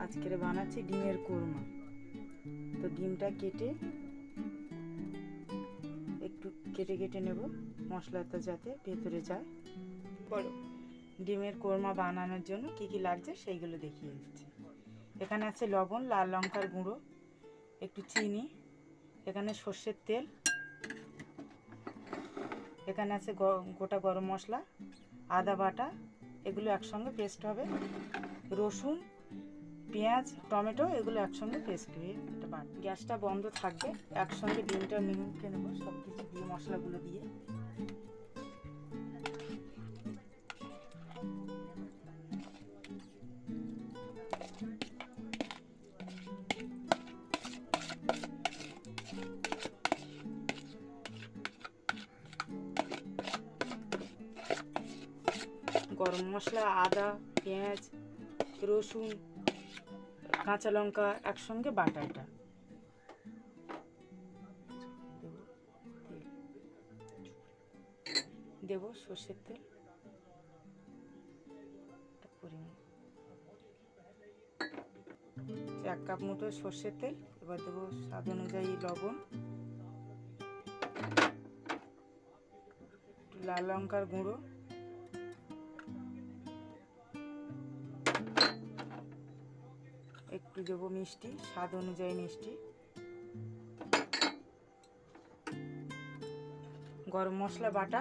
আজকে বানাচ্ছি ডিমের কোরমা। তো ডিমটা কেটে একটু কেটে নেব, মশলাটা যাতে ভেতরে যায়। বলো, ডিমের কোরমা বানানোর জন্য কি কি লাগছে সেইগুলো দেখিয়ে দিচ্ছি। এখানে আছে লবণ, লাল লঙ্কার গুঁড়ো, একটু চিনি, এখানে সর্ষের তেল, এখানে আছে গোটা গরম মশলা, আদা বাটা, এগুলো একসঙ্গে পেস্ট হবে, রসুন, পেঁয়াজ, টমেটো, এগুলো একসঙ্গে পেস্ট হয়ে এটা বাট। গ্যাসটা বন্ধ থাকবে, একসঙ্গে ডিমটা মেখে নেবো সব কিছু দিয়ে, মশলাগুলো দিয়ে। গরম মশলা, আদা, পেঁয়াজ, রসুন, কাঁচা লঙ্কা একসঙ্গে বাটা। এটা দেব সর্ষের তেল পরিমাণ, 1 কাপ মতো সর্ষের তেল। এবার দেবো স্বাদ অনুযায়ী লবণ, একটু লাল লঙ্কার গুঁড়ো, একটু দেবো মিষ্টি, স্বাদ অনুযায়ী মিষ্টি, গরম মশলা বাটা,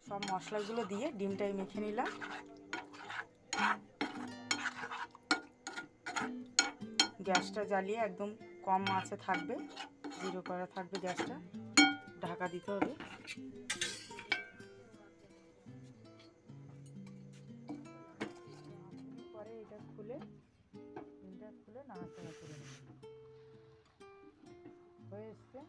সব মশলাগুলো দিয়ে ডিমটাই মেখে নিলাম। গ্যাসটা জ্বালিয়ে একদম কম আঁচে থাকবে, জিরো করা থাকবে গ্যাসটা, ঢাকা দিতে হবে। পরে এটা খুলে নাড়াচাড়া করে নেব। হয়ে এসছে।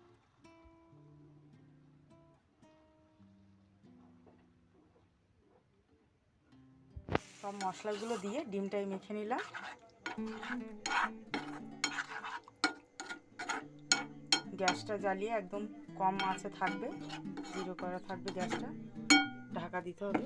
সব মশলাগুলো দিয়ে ডিমটাই মেখে নিলাম। গ্যাসটা জ্বালিয়ে একদম কম আঁচে থাকবে, জিরো করা থাকবে গ্যাসটা, ঢাকা দিতে হবে।